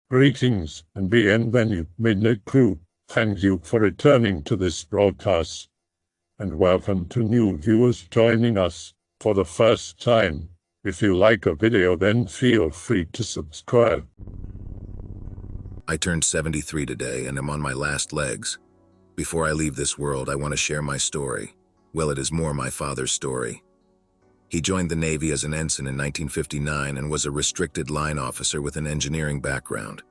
Greetings and bienvenue, Midnight Crew. Thank you for returning to this broadcast. And welcome to new viewers joining us for the first time. If you like a video, then feel free to subscribe. I turned 73 today and am on my last legs. Before I leave this world, I want to share my story. Well, it is more my father's story. He joined the Navy as an ensign in 1959 and was a restricted line officer with an engineering background.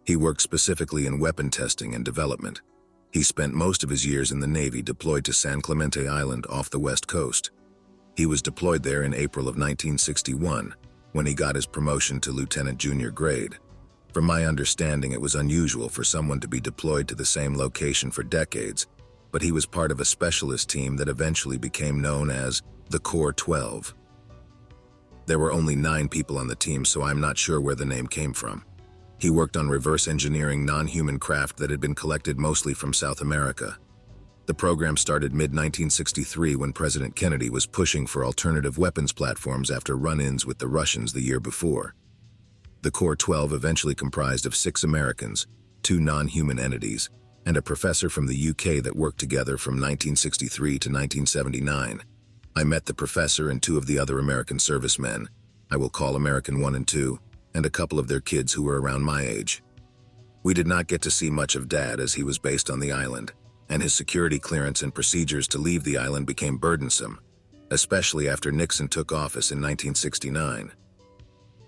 He worked specifically in weapon testing and development. He spent most of his years in the Navy deployed to San Clemente Island off the west coast. He was deployed there in April of 1961 when he got his promotion to lieutenant junior grade. From my understanding, it was unusual for someone to be deployed to the same location for decades, but he was part of a specialist team that eventually became known as the Core 12. There were only 9 people on the team, so I'm not sure where the name came from. He worked on reverse engineering non-human craft that had been collected mostly from South America. The program started mid-1963 when President Kennedy was pushing for alternative weapons platforms after run-ins with the Russians the year before. The Core 12 eventually comprised of 6 Americans, 2 non-human entities, and a professor from the UK that worked together from 1963 to 1979. I met the professor and 2 of the other American servicemen, I will call American 1 and 2, and a couple of their kids who were around my age. We did not get to see much of Dad as he was based on the island, and his security clearance and procedures to leave the island became burdensome, especially after Nixon took office in 1969.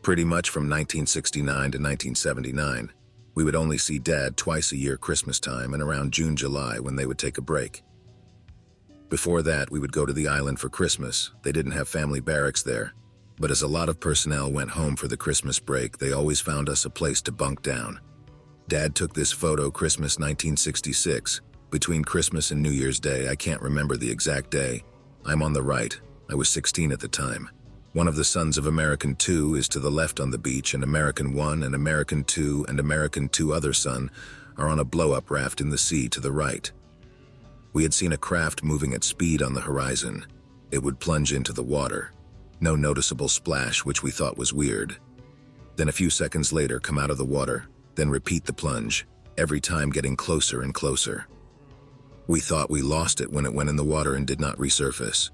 Pretty much from 1969 to 1979, we would only see Dad twice a year Christmas time and around June-July when they would take a break. Before that, we would go to the island for Christmas. They didn't have family barracks there, but as a lot of personnel went home for the Christmas break, they always found us a place to bunk down. Dad took this photo Christmas 1966, between Christmas and New Year's Day. I can't remember the exact day. I'm on the right. I was 16 at the time. One of the sons of American 2 is to the left on the beach, and American 1 and American 2 and American 2 other son are on a blow-up raft in the sea to the right. We had seen a craft moving at speed on the horizon. It would plunge into the water. No noticeable splash, which we thought was weird. Then a few seconds later come out of the water, then repeat the plunge, every time getting closer and closer. We thought we lost it when it went in the water and did not resurface.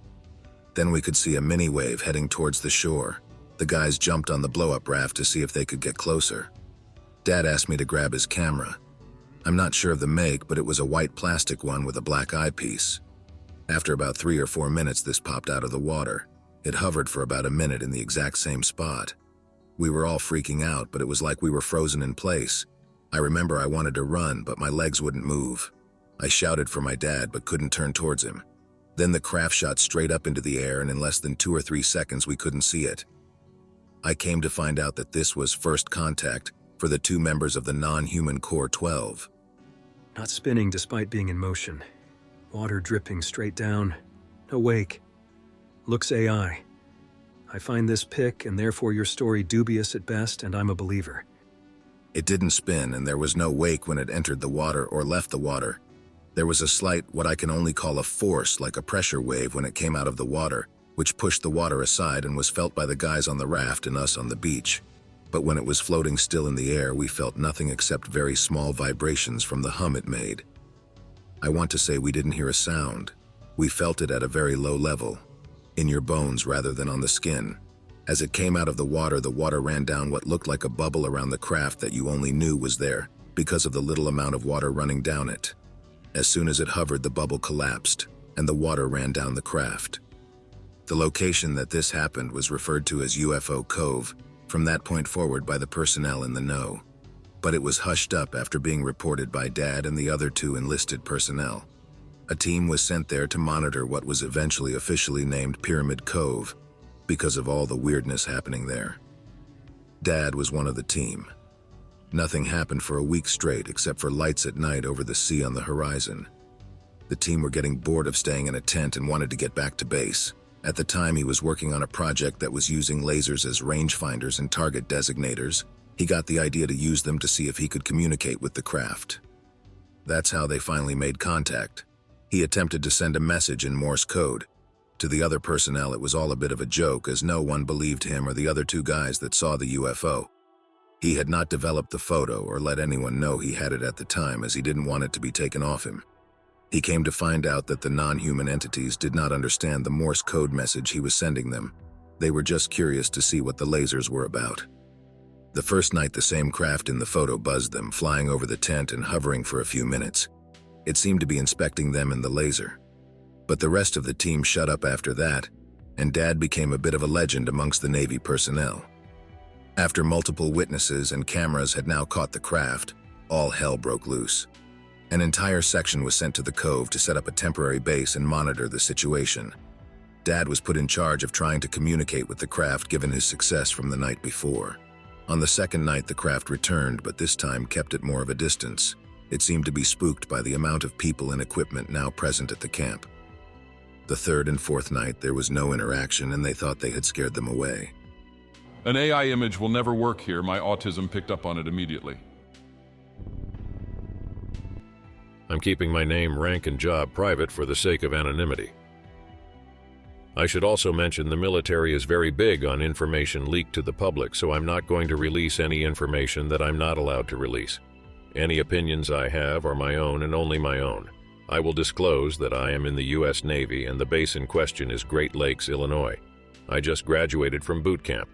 Then we could see a mini wave heading towards the shore. The guys jumped on the blow-up raft to see if they could get closer. Dad asked me to grab his camera. I'm not sure of the make, but it was a white plastic one with a black eyepiece. After about 3 or 4 minutes, this popped out of the water. It hovered for about a minute in the exact same spot. We were all freaking out, but it was like we were frozen in place. I remember I wanted to run, but my legs wouldn't move. I shouted for my dad, but couldn't turn towards him. Then the craft shot straight up into the air, and in less than 2 or 3 seconds, we couldn't see it. I came to find out that this was first contact for the 2 members of the non-human Core 12. Not spinning despite being in motion. Water dripping straight down. No wake. Looks AI. I find this pic and therefore your story dubious at best, and I'm a believer. It didn't spin, and there was no wake when it entered the water or left the water. There was a slight, what I can only call a force, like a pressure wave when it came out of the water, which pushed the water aside and was felt by the guys on the raft and us on the beach. But when it was floating still in the air, we felt nothing except very small vibrations from the hum it made. I want to say we didn't hear a sound. We felt it at a very low level, in your bones rather than on the skin. As it came out of the water ran down what looked like a bubble around the craft that you only knew was there because of the little amount of water running down it. As soon as it hovered, the bubble collapsed, and the water ran down the craft. The location that this happened was referred to as UFO Cove from that point forward by the personnel in the know. But it was hushed up after being reported by Dad and the other 2 enlisted personnel. A team was sent there to monitor what was eventually officially named Pyramid Cove because of all the weirdness happening there. Dad was one of the team. Nothing happened for a week straight except for lights at night over the sea on the horizon. The team were getting bored of staying in a tent and wanted to get back to base. At the time, he was working on a project that was using lasers as rangefinders and target designators. He got the idea to use them to see if he could communicate with the craft. That's how they finally made contact. He attempted to send a message in Morse code. To the other personnel, it was all a bit of a joke, as no one believed him or the other 2 guys that saw the UFO. He had not developed the photo or let anyone know he had it at the time, as he didn't want it to be taken off him. He came to find out that the non-human entities did not understand the Morse code message he was sending them. They were just curious to see what the lasers were about. The first night, the same craft in the photo buzzed them, flying over the tent and hovering for a few minutes. It seemed to be inspecting them and the laser. But the rest of the team shut up after that, and Dad became a bit of a legend amongst the Navy personnel. After multiple witnesses and cameras had now caught the craft, all hell broke loose. An entire section was sent to the cove to set up a temporary base and monitor the situation. Dad was put in charge of trying to communicate with the craft given his success from the night before. On the second night, the craft returned, but this time kept at more of a distance. It seemed to be spooked by the amount of people and equipment now present at the camp. The third and fourth night, there was no interaction, and they thought they had scared them away. An AI image will never work here. My autism picked up on it immediately. I'm keeping my name, rank, and job private for the sake of anonymity. I should also mention the military is very big on information leaked to the public, so I'm not going to release any information that I'm not allowed to release. Any opinions I have are my own and only my own. I will disclose that I am in the U.S. Navy and the base in question is Great Lakes, Illinois. I just graduated from boot camp.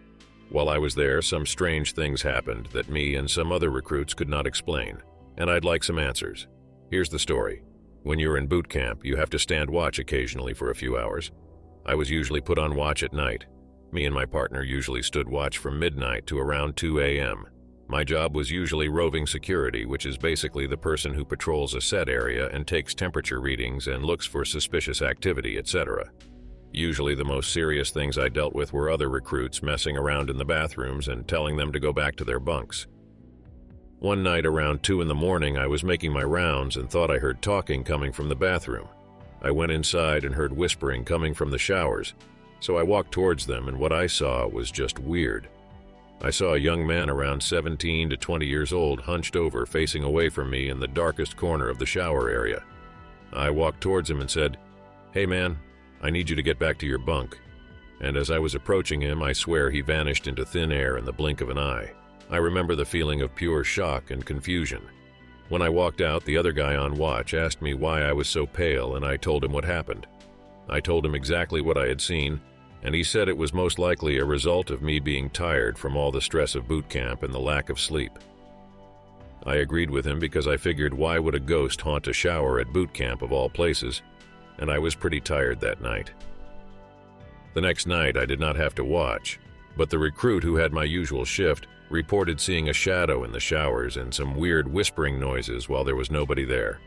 While I was there, some strange things happened that me and some other recruits could not explain, and I'd like some answers. Here's the story. When you're in boot camp, you have to stand watch occasionally for a few hours. I was usually put on watch at night. Me and my partner usually stood watch from midnight to around 2 a.m. My job was usually roving security, which is basically the person who patrols a set area and takes temperature readings and looks for suspicious activity, etc. Usually the most serious things I dealt with were other recruits messing around in the bathrooms and telling them to go back to their bunks. One night around 2 in the morning, I was making my rounds and thought I heard talking coming from the bathroom. I went inside and heard whispering coming from the showers, so I walked towards them, and what I saw was just weird. I saw a young man around 17 to 20 years old hunched over, facing away from me in the darkest corner of the shower area. I walked towards him and said, "Hey man, I need you to get back to your bunk." And as I was approaching him, I swear he vanished into thin air in the blink of an eye. I remember the feeling of pure shock and confusion. When I walked out, the other guy on watch asked me why I was so pale, and I told him what happened. I told him exactly what I had seen, and he said it was most likely a result of me being tired from all the stress of boot camp and the lack of sleep. I agreed with him because I figured, why would a ghost haunt a shower at boot camp of all places? And I was pretty tired that night. The next night, I did not have to watch, but the recruit who had my usual shift reported seeing a shadow in the showers and some weird whispering noises while there was nobody there.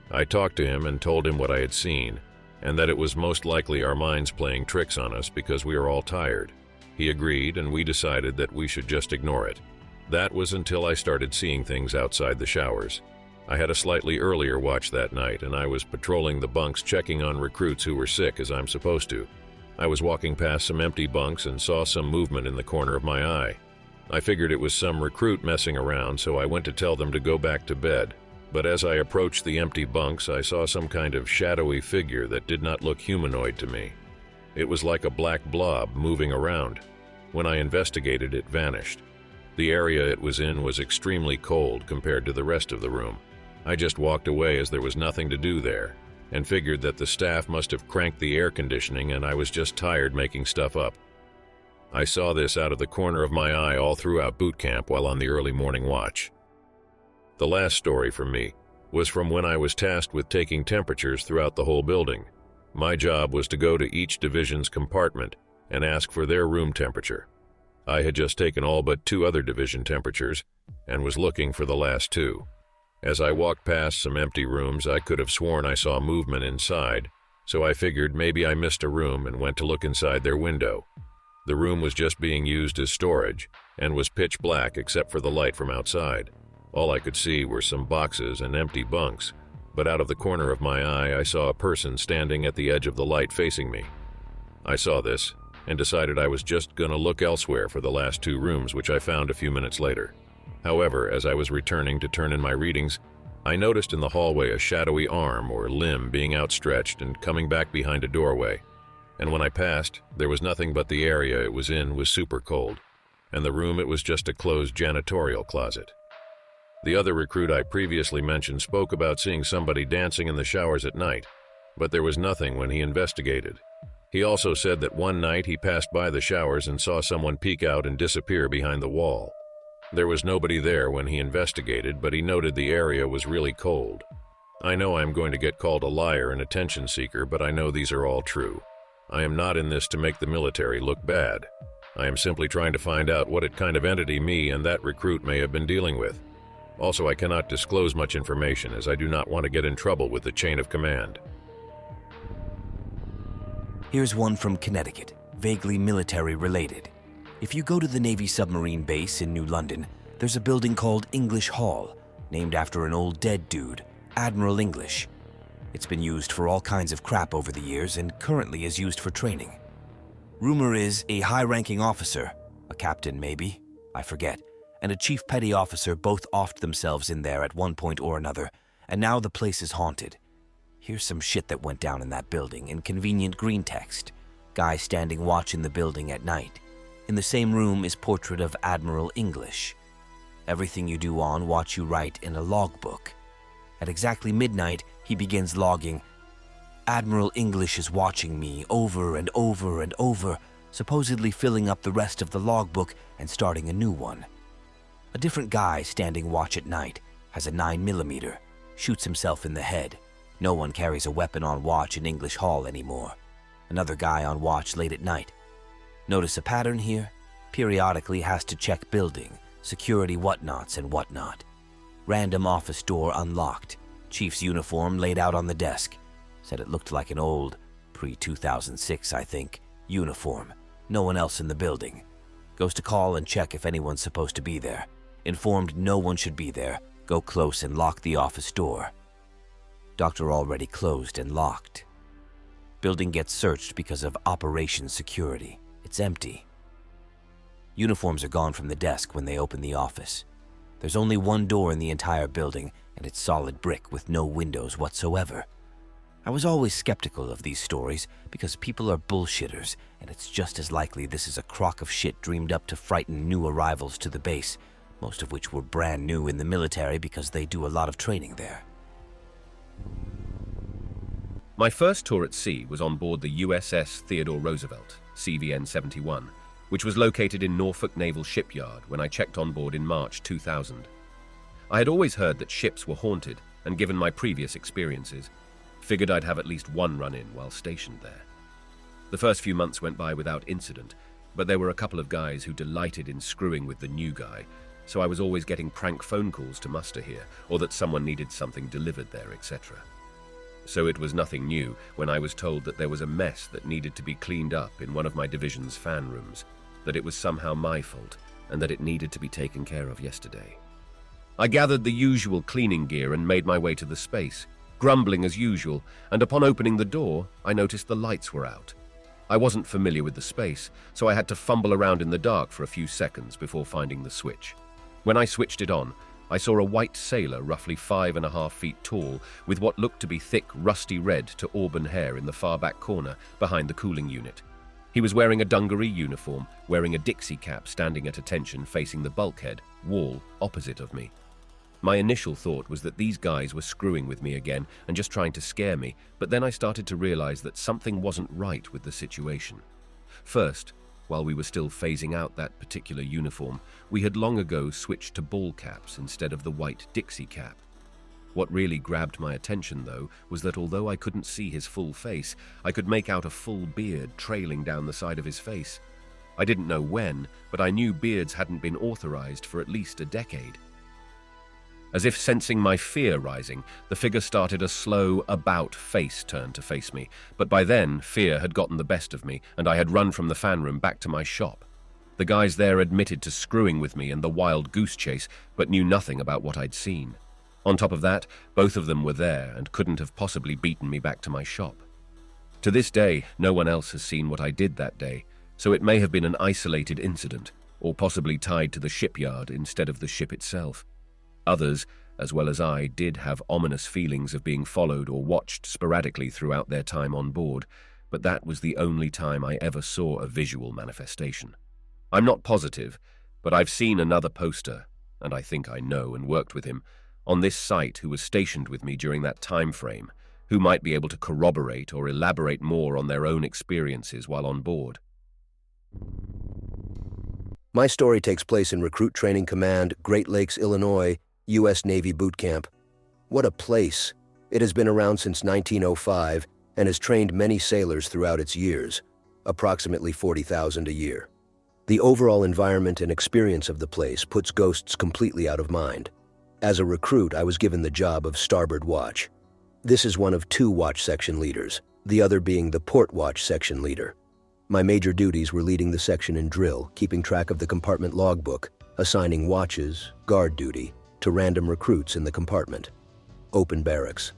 I talked to him and told him what I had seen, and that it was most likely our minds playing tricks on us because we are all tired. He agreed, and we decided that we should just ignore it. That was until I started seeing things outside the showers. I had a slightly earlier watch that night, and I was patrolling the bunks checking on recruits who were sick, as I'm supposed to. I was walking past some empty bunks and saw some movement in the corner of my eye. I figured it was some recruit messing around, so I went to tell them to go back to bed. But as I approached the empty bunks, I saw some kind of shadowy figure that did not look humanoid to me. It was like a black blob moving around. When I investigated, it vanished. The area it was in was extremely cold compared to the rest of the room. I just walked away as there was nothing to do there, and figured that the staff must have cranked the air conditioning and I was just tired making stuff up. I saw this out of the corner of my eye all throughout boot camp while on the early morning watch. The last story from me was from when I was tasked with taking temperatures throughout the whole building. My job was to go to each division's compartment and ask for their room temperature. I had just taken all but 2 other division temperatures and was looking for the last 2. As I walked past some empty rooms, I could have sworn I saw movement inside, so I figured maybe I missed a room and went to look inside their window. The room was just being used as storage and was pitch black except for the light from outside. All I could see were some boxes and empty bunks, but out of the corner of my eye, I saw a person standing at the edge of the light facing me. I saw this and decided I was just gonna look elsewhere for the last 2 rooms, which I found a few minutes later. However, as I was returning to turn in my readings, I noticed in the hallway a shadowy arm or limb being outstretched and coming back behind a doorway. And when I passed, there was nothing but the area it was in was super cold. and the room it was just a closed janitorial closet. The other recruit I previously mentioned spoke about seeing somebody dancing in the showers at night, but there was nothing when he investigated. He also said that one night he passed by the showers and saw someone peek out and disappear behind the wall. There was nobody there when he investigated, but he noted the area was really cold. I know I am going to get called a liar and attention seeker, but I know these are all true. I am not in this to make the military look bad. I am simply trying to find out what kind of entity me and that recruit may have been dealing with. Also, I cannot disclose much information as I do not want to get in trouble with the chain of command. Here's one from Connecticut, vaguely military-related. If you go to the Navy submarine base in New London, there's a building called English Hall, named after an old dead dude, Admiral English. It's been used for all kinds of crap over the years and currently is used for training. Rumor is a high-ranking officer, a captain maybe, I forget, and a chief petty officer both offed themselves in there at one point or another, and now the place is haunted. Here's some shit that went down in that building in convenient Greentext. Guy standing watch in the building at night. In the same room is portrait of Admiral English. Everything you do on watch you write in a logbook. At exactly midnight, he begins logging, "Admiral English is watching me," over and over and over, supposedly filling up the rest of the logbook and starting a new one. A different guy standing watch at night has a 9mm, shoots himself in the head. No one carries a weapon on watch in English Hall anymore. Another guy on watch late at night. Notice a pattern here? Periodically has to check building, security whatnots and whatnot. Random office door unlocked. Chief's uniform laid out on the desk. Said it looked like an old, pre-2006 I think, uniform. No one else in the building. Goes to call and check if anyone's supposed to be there. Informed no one should be there. Go close and lock the office door. Doctor already closed and locked. Building gets searched because of Operation Security. It's empty. Uniforms are gone from the desk when they open the office. There's only one door in the entire building, and it's solid brick with no windows whatsoever. I was always skeptical of these stories because people are bullshitters, and it's just as likely this is a crock of shit dreamed up to frighten new arrivals to the base, most of which were brand new in the military because they do a lot of training there. My first tour at sea was on board the USS Theodore Roosevelt, CVN-71, which was located in Norfolk Naval Shipyard when I checked on board in March 2000. I had always heard that ships were haunted, and given my previous experiences, figured I'd have at least one run-in while stationed there. The first few months went by without incident, but there were a couple of guys who delighted in screwing with the new guy, so I was always getting prank phone calls to muster here, or that someone needed something delivered there, etc. So it was nothing new when I was told that there was a mess that needed to be cleaned up in one of my division's fan rooms, that it was somehow my fault, and that it needed to be taken care of yesterday. I gathered the usual cleaning gear and made my way to the space, grumbling as usual, and upon opening the door, I noticed the lights were out. I wasn't familiar with the space, so I had to fumble around in the dark for a few seconds before finding the switch. When I switched it on, I saw a white sailor roughly 5.5 feet tall with what looked to be thick, rusty red to auburn hair in the far back corner behind the cooling unit. He was wearing a dungaree uniform, wearing a Dixie cap, standing at attention facing the bulkhead, wall, opposite of me. My initial thought was that these guys were screwing with me again and just trying to scare me, but then I started to realize that something wasn't right with the situation. First, while we were still phasing out that particular uniform, we had long ago switched to ball caps instead of the white Dixie cap. What really grabbed my attention, though, was that although I couldn't see his full face, I could make out a full beard trailing down the side of his face. I didn't know when, but I knew beards hadn't been authorized for at least a decade. As if sensing my fear rising, the figure started a slow, about-face turn to face me, but by then, fear had gotten the best of me, and I had run from the fan room back to my shop. The guys there admitted to screwing with me and the wild goose chase, but knew nothing about what I'd seen. On top of that, both of them were there and couldn't have possibly beaten me back to my shop. To this day, no one else has seen what I did that day, so it may have been an isolated incident, or possibly tied to the shipyard instead of the ship itself. Others, as well as I, did have ominous feelings of being followed or watched sporadically throughout their time on board, but that was the only time I ever saw a visual manifestation. I'm not positive, But I've seen another poster, and I think I know and worked with him, on this site who was stationed with me during that time frame, who might be able to corroborate or elaborate more on their own experiences while on board. My story takes place in Recruit Training Command, Great Lakes, Illinois, U.S. Navy Boot Camp. What a place! It has been around since 1905 and has trained many sailors throughout its years, approximately 40,000 a year. The overall environment and experience of the place puts ghosts completely out of mind. As a recruit, I was given the job of starboard watch. This is one of 2 watch section leaders, the other being the port watch section leader. My major duties were leading the section in drill, keeping track of the compartment logbook, assigning watches, guard duty, to random recruits in the compartment. Open barracks.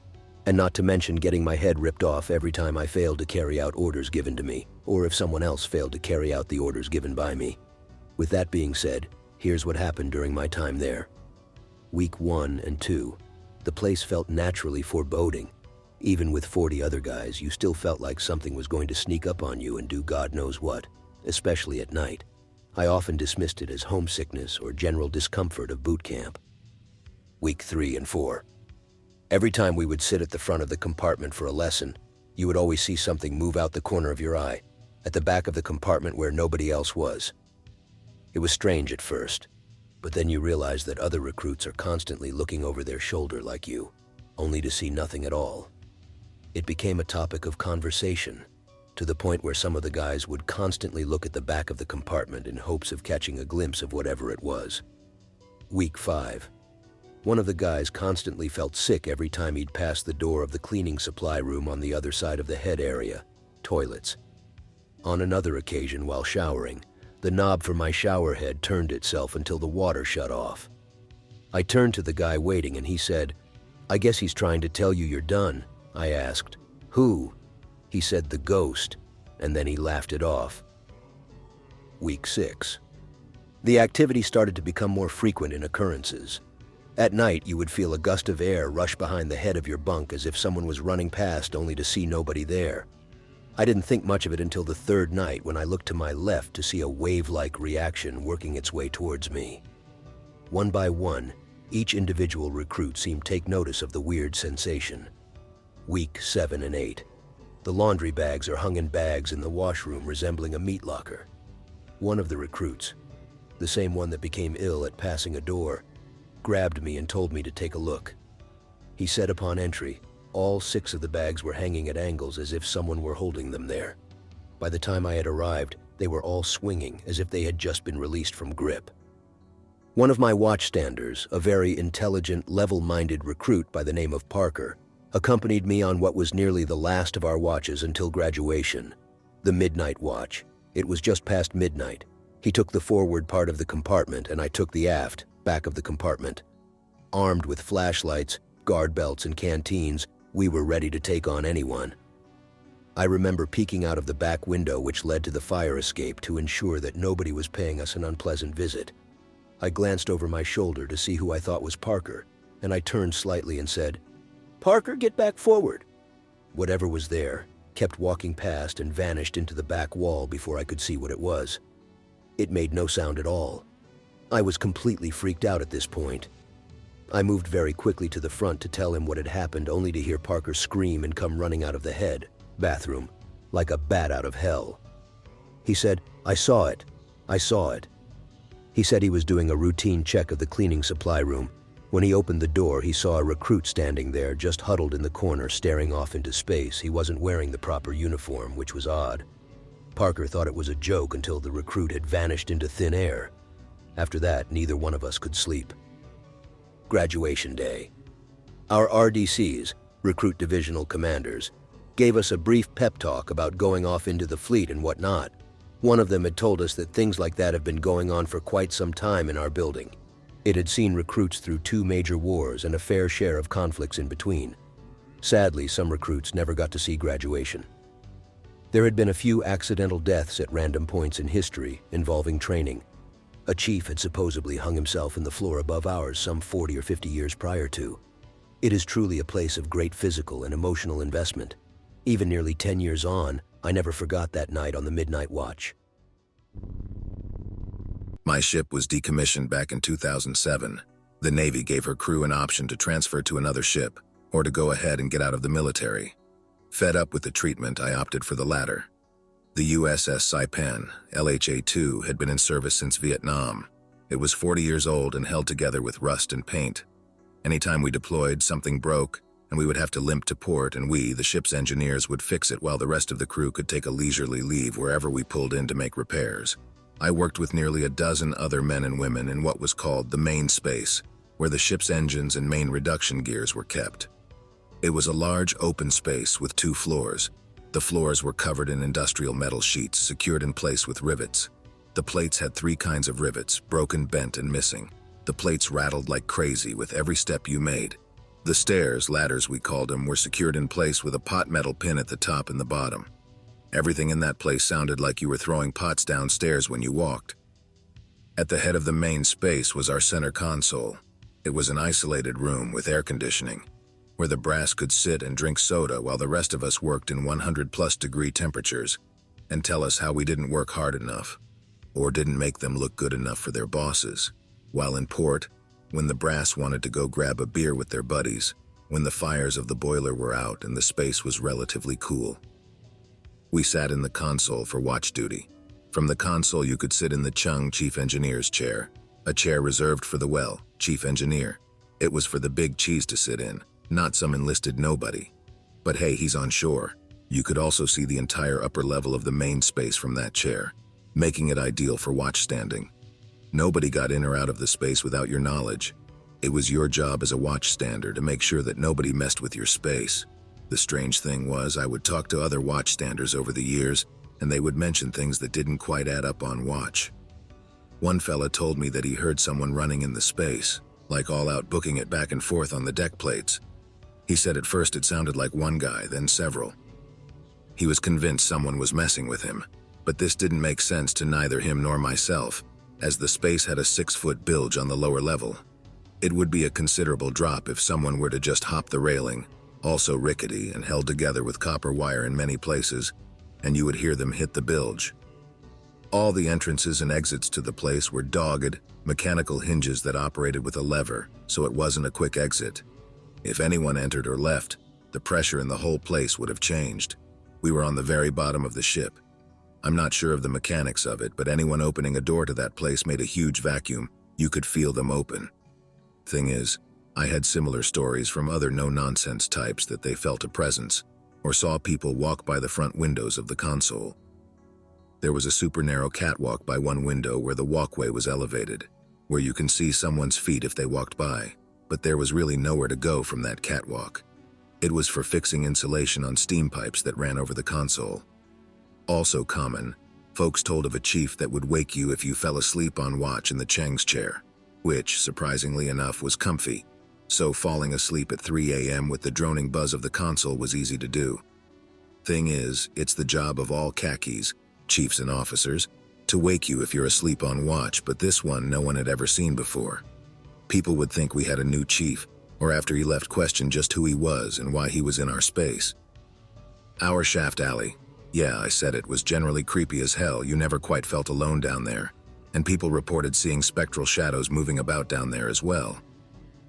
And not to mention getting my head ripped off every time I failed to carry out orders given to me, or if someone else failed to carry out the orders given by me. With that being said, here's what happened during my time there. Week 1 and 2, the place felt naturally foreboding. Even with 40 other guys, you still felt like something was going to sneak up on you and do God knows what, especially at night. I often dismissed it as homesickness or general discomfort of boot camp. Week 3 and 4. Every time we would sit at the front of the compartment for a lesson, you would always see something move out the corner of your eye, at the back of the compartment where nobody else was. It was strange at first, but then you realize that other recruits are constantly looking over their shoulder like you, only to see nothing at all. It became a topic of conversation, to the point where some of the guys would constantly look at the back of the compartment in hopes of catching a glimpse of whatever it was. Week 5. One of the guys constantly felt sick every time he'd pass the door of the cleaning supply room on the other side of the head area, toilets. On another occasion, while showering, the knob for my shower head turned itself until the water shut off. I turned to the guy waiting and he said, "I guess he's trying to tell you you're done." I asked, "Who?" He said, "The ghost," and then he laughed it off. Week 6. The activity started to become more frequent in occurrences. At night, you would feel a gust of air rush behind the head of your bunk as if someone was running past only to see nobody there. I didn't think much of it until the 3rd night when I looked to my left to see a wave-like reaction working its way towards me. One by one, each individual recruit seemed to take notice of the weird sensation. Week 7 and 8. The laundry bags are hung in bags in the washroom resembling a meat locker. One of the recruits, the same one that became ill at passing a door, grabbed me and told me to take a look. He said upon entry, all 6 of the bags were hanging at angles as if someone were holding them there. By the time I had arrived, they were all swinging as if they had just been released from grip. One of my watchstanders, a very intelligent, level-minded recruit by the name of Parker, accompanied me on what was nearly the last of our watches until graduation, the midnight watch. It was just past midnight. He took the forward part of the compartment and I took the aft, back of the compartment. Armed with flashlights, guard belts, and canteens, we were ready to take on anyone. I remember peeking out of the back window which led to the fire escape to ensure that nobody was paying us an unpleasant visit. I glanced over my shoulder to see who I thought was Parker, and I turned slightly and said, "Parker, get back forward." Whatever was there kept walking past and vanished into the back wall before I could see what it was. It made no sound at all. I was completely freaked out at this point. I moved very quickly to the front to tell him what had happened, only to hear Parker scream and come running out of the bathroom, like a bat out of hell. He said, "I saw it. I saw it." He said he was doing a routine check of the cleaning supply room. When he opened the door, he saw a recruit standing there, just huddled in the corner, staring off into space. He wasn't wearing the proper uniform, which was odd. Parker thought it was a joke until the recruit had vanished into thin air. After that, neither one of us could sleep. Graduation day. Our RDCs, Recruit Divisional Commanders, gave us a brief pep talk about going off into the fleet and whatnot. One of them had told us that things like that have been going on for quite some time in our building. It had seen recruits through 2 major wars and a fair share of conflicts in between. Sadly, some recruits never got to see graduation. There had been a few accidental deaths at random points in history involving training. A chief had supposedly hung himself in the floor above ours some 40 or 50 years prior to. It is truly a place of great physical and emotional investment. Even nearly 10 years on, I never forgot that night on the midnight watch. My ship was decommissioned back in 2007. The Navy gave her crew an option to transfer to another ship or to go ahead and get out of the military. Fed up with the treatment, I opted for the latter. The USS Saipan, LHA-2, had been in service since Vietnam. It was 40 years old and held together with rust and paint. Anytime we deployed, something broke, and we would have to limp to port, and we, the ship's engineers, would fix it while the rest of the crew could take a leisurely leave wherever we pulled in to make repairs. I worked with nearly a dozen other men and women in what was called the main space, where the ship's engines and main reduction gears were kept. It was a large open space with 2 floors. The floors were covered in industrial metal sheets secured in place with rivets. The plates had 3 kinds of rivets, broken, bent, and missing. The plates rattled like crazy with every step you made. The stairs, ladders we called them, were secured in place with a pot metal pin at the top and the bottom. Everything in that place sounded like you were throwing pots downstairs when you walked. At the head of the main space was our center console. It was an isolated room with air conditioning, where the brass could sit and drink soda while the rest of us worked in 100+ degree temperatures and tell us how we didn't work hard enough or didn't make them look good enough for their bosses. While in port, when the brass wanted to go grab a beer with their buddies, when the fires of the boiler were out and the space was relatively cool. We sat in the console for watch duty. From the console you could sit in the Chung Chief Engineer's chair, a chair reserved for the Chief Engineer. It was for the big cheese to sit in, not some enlisted nobody. But hey, he's on shore. You could also see the entire upper level of the main space from that chair, making it ideal for watch standing. Nobody got in or out of the space without your knowledge. It was your job as a watchstander to make sure that nobody messed with your space. The strange thing was, I would talk to other watchstanders over the years, and they would mention things that didn't quite add up on watch. One fella told me that he heard someone running in the space, like all out booking it back and forth on the deck plates. He said at first it sounded like one guy, then several. He was convinced someone was messing with him, but this didn't make sense to neither him nor myself, as the space had a 6-foot bilge on the lower level. It would be a considerable drop if someone were to just hop the railing, also rickety and held together with copper wire in many places, and you would hear them hit the bilge. All the entrances and exits to the place were dogged, mechanical hinges that operated with a lever, so it wasn't a quick exit. If anyone entered or left, the pressure in the whole place would have changed. We were on the very bottom of the ship. I'm not sure of the mechanics of it, but anyone opening a door to that place made a huge vacuum. You could feel them open. Thing is, I had similar stories from other no-nonsense types that they felt a presence, or saw people walk by the front windows of the console. There was a super narrow catwalk by one window where the walkway was elevated, where you can see someone's feet if they walked by, but there was really nowhere to go from that catwalk. It was for fixing insulation on steam pipes that ran over the console. Also common, folks told of a chief that would wake you if you fell asleep on watch in the Chang's chair, which, surprisingly enough, was comfy, so falling asleep at 3 a.m. with the droning buzz of the console was easy to do. Thing is, it's the job of all khakis, chiefs and officers, to wake you if you're asleep on watch, but this one no one had ever seen before. People would think we had a new chief, or after he left question just who he was and why he was in our space. Our shaft alley, yeah, I said it, was generally creepy as hell. You never quite felt alone down there, and people reported seeing spectral shadows moving about down there as well.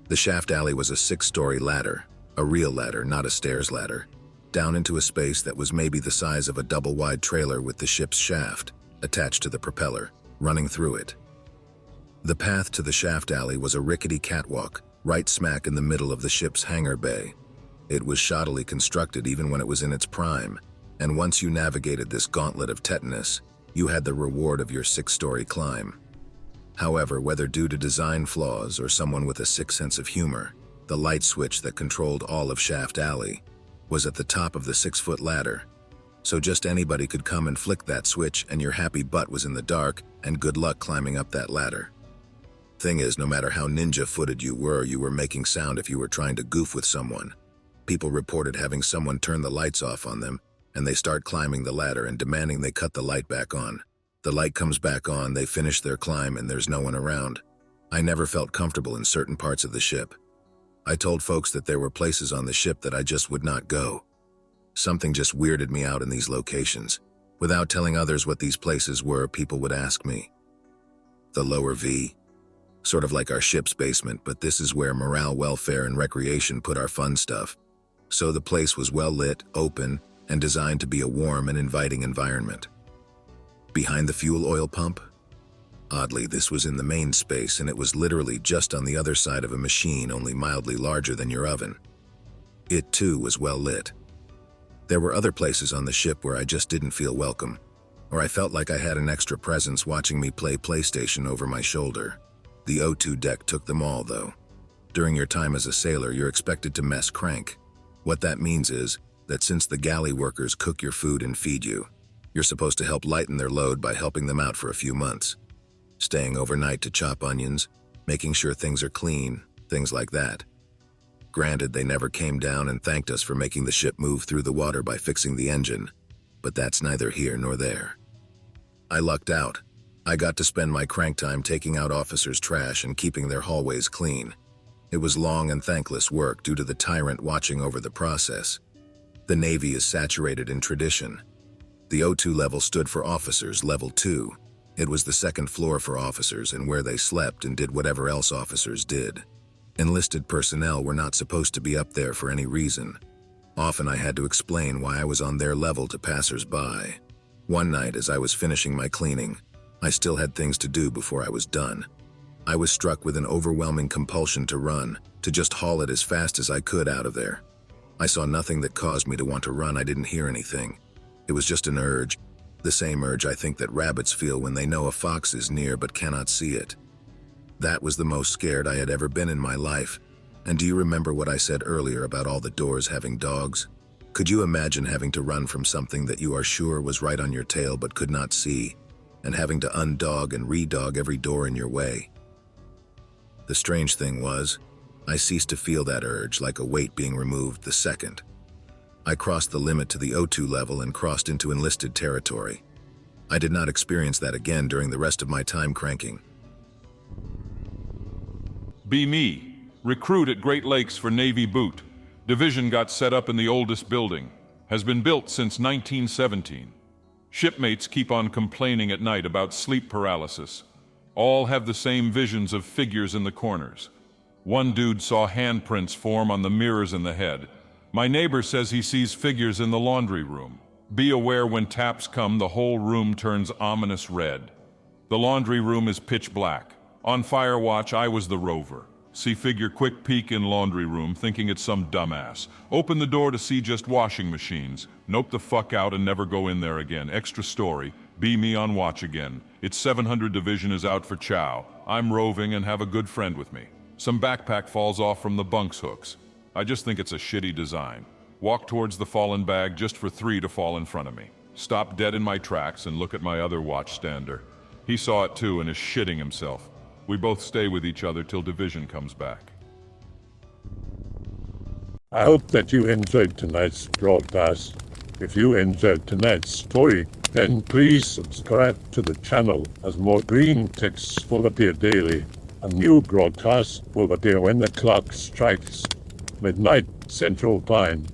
The shaft alley was a 6-story ladder, a real ladder, not a stairs ladder, down into a space that was maybe the size of a double-wide trailer with the ship's shaft attached to the propeller, running through it. The path to the shaft alley was a rickety catwalk, right smack in the middle of the ship's hangar bay. It was shoddily constructed even when it was in its prime, and once you navigated this gauntlet of tetanus, you had the reward of your 6-story climb. However, whether due to design flaws or someone with a sick sense of humor, the light switch that controlled all of Shaft Alley was at the top of the 6-foot ladder, so just anybody could come and flick that switch and your happy butt was in the dark and good luck climbing up that ladder. Thing is, no matter how ninja-footed you were making sound if you were trying to goof with someone. People reported having someone turn the lights off on them, and they start climbing the ladder and demanding they cut the light back on. The light comes back on, they finish their climb, and there's no one around. I never felt comfortable in certain parts of the ship. I told folks that there were places on the ship that I just would not go. Something just weirded me out in these locations. Without telling others what these places were, people would ask me. the lower V. Sort of like our ship's basement, but this is where morale, welfare, and recreation put our fun stuff. So the place was well lit, open, and designed to be a warm and inviting environment. Behind the fuel oil pump? Oddly, this was in the main space, and it was literally just on the other side of a machine only mildly larger than your oven. It too was well lit. There were other places on the ship where I just didn't feel welcome, or I felt like I had an extra presence watching me play PlayStation over my shoulder. The O2 deck took them all, though. During your time as a sailor, you're expected to mess crank. What that means is that since the galley workers cook your food and feed you, you're supposed to help lighten their load by helping them out for a few months. Staying overnight to chop onions, making sure things are clean, things like that. Granted, they never came down and thanked us for making the ship move through the water by fixing the engine, but that's neither here nor there. I lucked out. I got to spend my crank time taking out officers' trash and keeping their hallways clean. It was long and thankless work due to the tyrant watching over the process. The Navy is saturated in tradition. The O2 level stood for officers, level 2. It was the second floor for officers and where they slept and did whatever else officers did. Enlisted personnel were not supposed to be up there for any reason. Often I had to explain why I was on their level to passers-by. One night, as I was finishing my cleaning, I still had things to do before I was done. I was struck with an overwhelming compulsion to run, to just haul it as fast as I could out of there. I saw nothing that caused me to want to run. I didn't hear anything. It was just an urge, the same urge I think that rabbits feel when they know a fox is near but cannot see it. That was the most scared I had ever been in my life. And do you remember what I said earlier about all the doors having dogs? Could you imagine having to run from something that you are sure was right on your tail but could not see, and having to undog and redog every door in your way? The strange thing was, I ceased to feel that urge like a weight being removed the second I crossed the limit to the O2 level and crossed into enlisted territory. I did not experience that again during the rest of my time cranking. Be me. Recruit at Great Lakes for Navy Boot. Division got set up in the oldest building. Has been built since 1917. Shipmates keep on complaining at night about sleep paralysis. All have the same visions of figures in the corners. One dude saw handprints form on the mirrors in the head. My neighbor says he sees figures in the laundry room. Be aware when taps come, the whole room turns ominous red. The laundry room is pitch black. On fire watch, I was the rover. See figure quick peek in laundry room, thinking it's some dumbass. Open the door to see just washing machines. Nope the fuck out and never go in there again. Extra story. Be me on watch again. It's 700 Division is out for chow. I'm roving and have a good friend with me. Some backpack falls off from the bunks hooks. I just think it's a shitty design. Walk towards the fallen bag just for 3 to fall in front of me. Stop dead in my tracks and look at my other watchstander. He saw it too and is shitting himself. We both stay with each other till Division comes back. I hope that you enjoyed tonight's broadcast. If you enjoyed tonight's story, then please subscribe to the channel as more green texts will appear daily. A new broadcast will appear when the clock strikes midnight Central Time.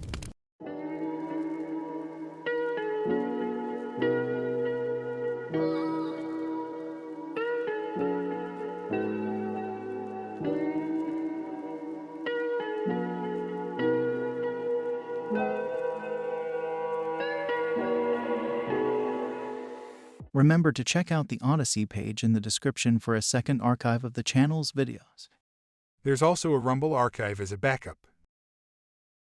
Remember to check out the Odyssey page in the description for a second archive of the channel's videos. There's also a Rumble archive as a backup.